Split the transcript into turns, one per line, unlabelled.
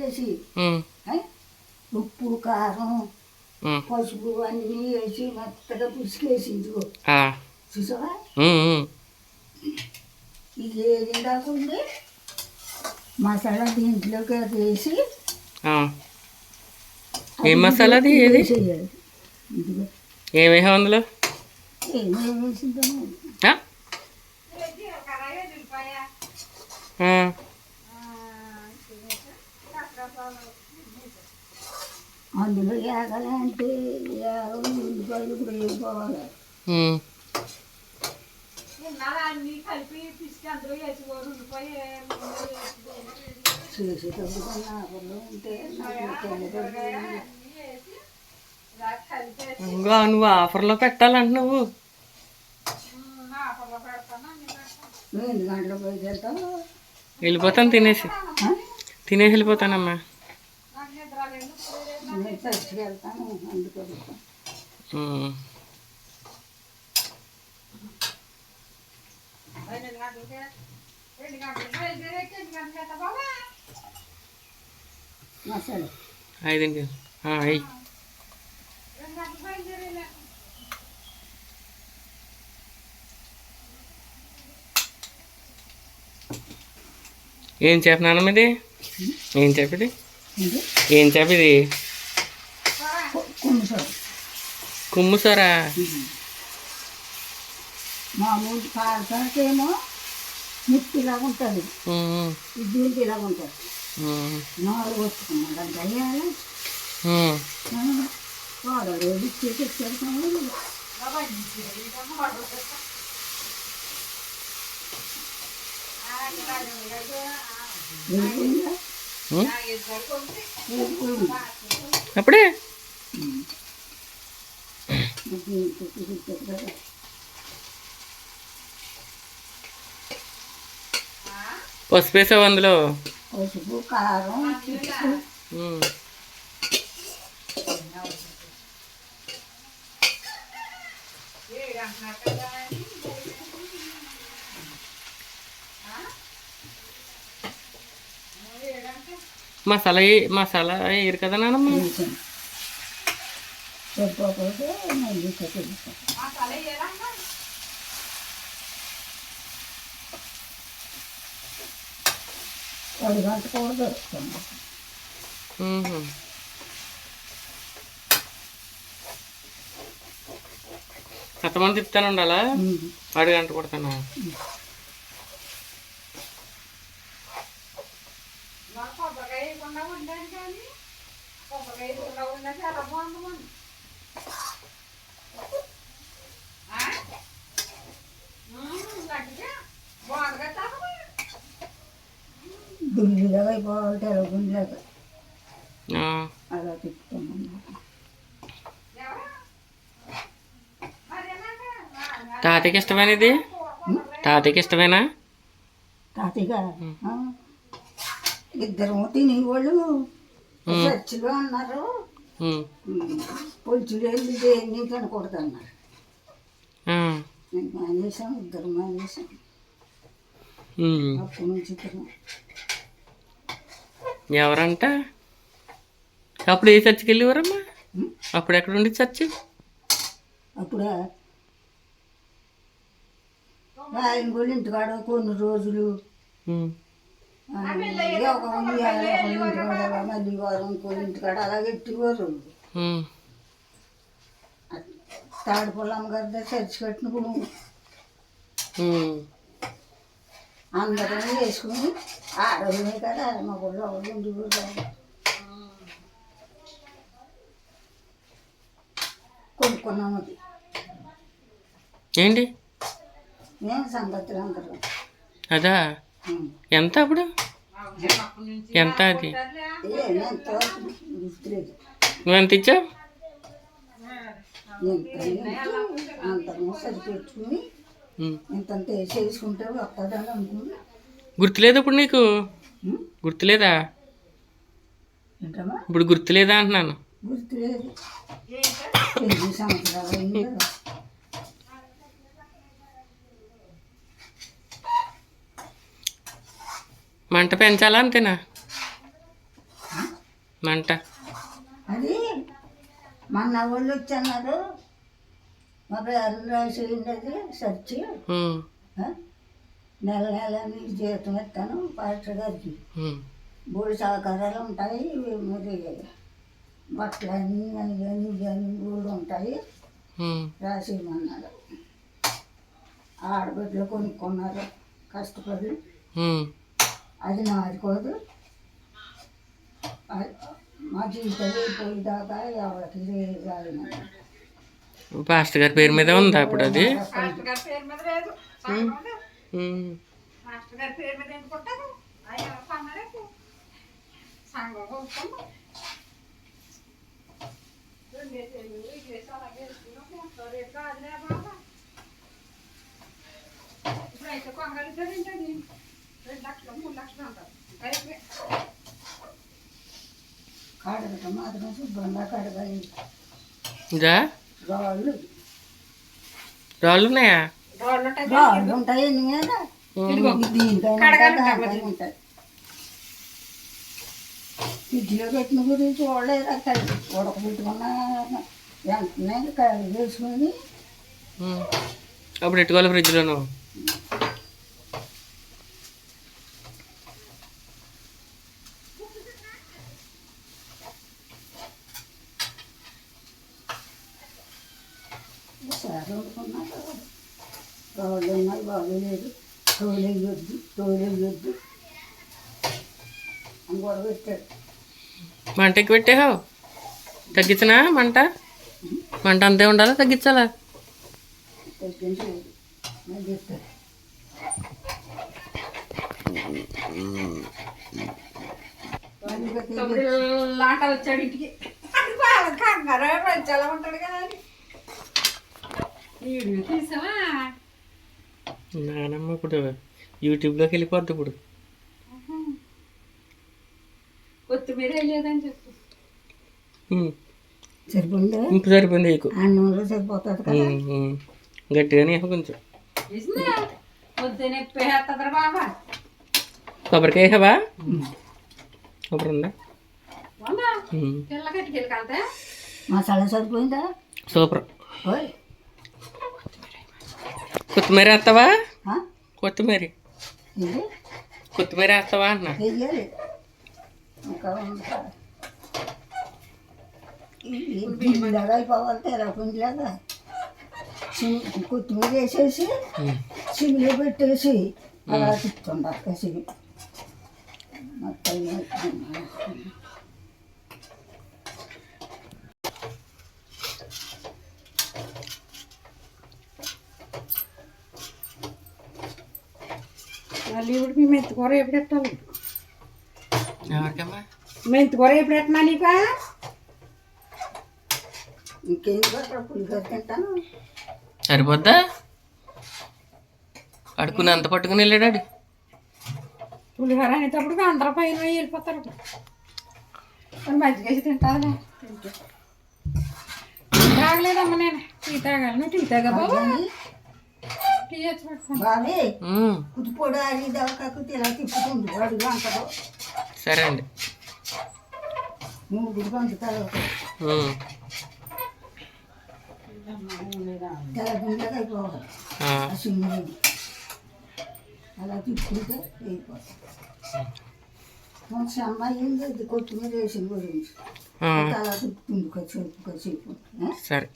పిసికేసి ఉప్పు కారం పసుపు అన్నీ వేసి మెత్తగా పిసికేసి ఇదిగో చూసావా ఇది ఏది కాకుండా మసాలా దీంట్లోకి అది వేసి
ఏం మసాలా అది ఏది
ఇదిగో
ఏమేహా అందులో
ఏమేమి వేసిందో అందులో వేగాలంటే ఉల్లిపాయలు ఇప్పుడు వేసుకోవాలి చేసేటప్పుడు నాకుల్లో ఉంటే
నువ్వు ఆఫర్లో పెట్టాలంట నువ్వు
2 గంటలకు పోయి వెళ్తావు
వెళ్ళిపోతాను తినేసి వెళ్ళిపోతానమ్మా
చర్చికి వెళ్తాను అందుకు మసాలా
5 అయ్యి ఏం చేప నాన్నమ్మ ఇది ఏం చేప ఇది ఏం చేప ఇది కుమ్ముసారా
మామూలు కారకేమో ముక్తి ఇలాగ ఉంటుంది దీనికి ఇలాగ ఉంటుంది 4 వచ్చుకున్నాడు అంటే అయ్యాలి వాడు ఇచ్చేసి
అప్పుడే పసుపు వేసావు అందులో
పసుపు కారం
మసాలా వేయరు కదా నాన్నమ్మ
సరిపోతే మళ్ళీ అడుగంట కూడా దొరుకుతుంది
ఎంతమంది తిప్పుతాను ఉండాలా 1 గంట కొడతాను
గుండెలాగా అయిపోవాలి గుండెలాగా అలా తిప్పుతాను
తాతయ్యకి ఇష్టమైన ఇది తాతయ్యకి ఇష్టమేనా
తాతయ్యగా 2 తినేవాళ్ళు చర్చిలో అన్నారు పొలుచులు వెళ్ళి దేన్ని తినకూడదు అన్నారు మానేసాం 2 మానేసాం అప్పటి నుంచి
ఎవరంట అప్పుడు ఏ చర్చికి వెళ్ళేవారమ్మా అప్పుడు ఎక్కడ ఉండి చర్చి
అప్పుడే ఆయన కూడా ఇంటికాడ కొన్ని రోజులు ఇంటికాడ మళ్ళీ వారం ఇంకో ఇంటికాడ అలాగే ఎట్టివారు తాడిపల్లమ్మ గారి దగ్గర చర్చి కట్టినప్పుడు అందరం వేసుకుని ఆడమే కదా మా ఊళ్ళో ఉండేవారు కొనుక్కున్నాము అది
ఏంటి
మేము సంగతులు అందరూ
అదా ఎంత అప్పుడు ఎంత అది
ఎంత గుర్తులేదు
నువ్వు ఎంత ఇచ్చావు
అంతము సరిపెట్టుకుని ఇంతంత వేసేసుకుంటే వస్తుందని అనుకుని
గుర్తులేదు ఇప్పుడు నీకు గుర్తులేదా
ఏంటమ్మా
ఇప్పుడు గుర్తులేదా అంటున్నాను
గుర్తులేదు 8 సంవత్సరాలు అయింది కదా
మంట పెంచాలా అంతేనా మంట
అది మన వాళ్ళు వచ్చి అన్నారు మా పేరు రాసేయండి అది సర్చి
ఉమ్,
నెల నెల నీకు జీతం ఇస్తాను పాస్టర్ గారికి
ఉమ్,
బోడి సహకారాలు ఉంటాయి మరి బట్టలని అని కానీ కానీ బోర్డు ఉంటాయి
ఉమ్,
రాసేయమన్నారు ఆడబిడ్డలు కొనుక్కున్నారు కష్టపడి
ఉమ్.
అది నాది కాదు మా జీవితం పోయేదాకా ఎవరికి రాయమన్నారు
పాస్టర్ గారి పేరు మీద ఉందా అప్పుడు అది
మాస్టర్ గారి పేరు మీద లేదు సంఘం ఉంది.
ఉమ్,
మాస్టర్ గారి పేరు మీద ఎందుకుంటారు ఆయన కొన్నారేపు సంఘం కొనుక్కుంటాం ఇప్పుడైతే కొంగలిద్దరండి అది 2 లక్షలు 3 లక్షలు అంటారు అయిపోయి
కడగటం మాత్రం శుభ్రంగా కడగాలి
ఇదా
రాళ్ళు
రాళ్ళు ఉన్నాయా
రోడ్లు ఉంటాయి
రాళ్ళు ఉంటాయి ఎన్ని మీద దీనికైనా దానికైనా ఉంటాయి ఫ్రిడ్జ్లో పెట్టిన గురించి చూడలేదు అక్కడ ఉడకబెట్టుకున్న వెంటనే కర్రీ వేసుకొని
ఉమ్. అప్పుడు ఎట్టుకోవాలి ఫ్రిడ్జ్లోను
సార్ వండుకున్నాక రాళ్ళు ఉన్నాయి బాగోలేదు తోలేయొద్దు అని కూడా పెట్టాడు
మంట ఎక్కువ పెట్టావు తగ్గించనా మంట మంట అంతే ఉండాలా తగ్గించాలా
తగ్గించలేదు నేను చెప్తాను
లాట వచ్చాడు ఇంటికి అది బాగా కంగారు మంచి ఎలా ఉంటాడు కదా అని వీడియో తీసావా
నానమ్మ ఇప్పుడు యూట్యూబ్లోకి వెళ్ళిపోద్ది ఇప్పుడు
కొత్తిమీర వేయలేదని చెప్పు
ఉమ్,
సరిపోయిందా
ఉప్పు సరిపోయింది నీకు
అన్నంలో సరిపోతుంది కదా
గట్టిగానే వేసి కొంచెం
వేసిందా పొద్దున ఎప్పేస్తుందిరా బాబా
కొబ్బరికాయ వేసావా కొబ్బరి ఉందా
వందా
ఉమ్,
పిల్ల కట్టుకెళ్ళి కాంతే
మసాలా సరిపోయిందా
సూపర్
ఓయ్
కొత్తిమీర వేస్తావా
ఆ?
కొత్తిమీర
ఇది
కొత్తిమీర వేస్తావా అన్న
వెయ్యాలి ఇంకా ఉంది. ఈ పిండిలాగా అయిపోవాలి తెర పిండిలాగా కొత్తిమీర వేసేసి సిమ్లో పెట్టేసి అలా తిప్పుతుండాలి కసిగి మొత్తం
మళ్ళీ ఇప్పుడు మీ మెంతి కూర ఎప్పుడు పెట్టాలి
ఎవరికమ్మా
మెంతి కూర ఎప్పుడు పెట్టినా నీకా
ఇంకేం కాదు పులిహోర తింటాను
సరిపోద్దా అడుకుని అంత పట్టుకుని వెళ్ళాడు
పులిహోర అనేటప్పుడు అందరూ పైన వెళ్ళిపోతారు మరి మజ్జిగ వేసి తింటాను తాగలేదమ్మా నేను టీ తాగాలి టీ తాగా బాబా టీ వచ్చి పెడతాను
బాబీ కుదిపోడు అది దవకాకు ఇలా తిప్పుకుంది అడుగు అంటారు
సరే అండి
నువ్వు గుడి పంచుతారు తెల్ల గుండెగా అయిపోవాలి ఆ సిమ్లో అలా తిప్పుకుంటే అయిపోతుంది మంచి అమ్మాయి ఏంది కొత్తిమీర వేసిన గురించి అలా తిప్పుకుంది కాసేపు
సరే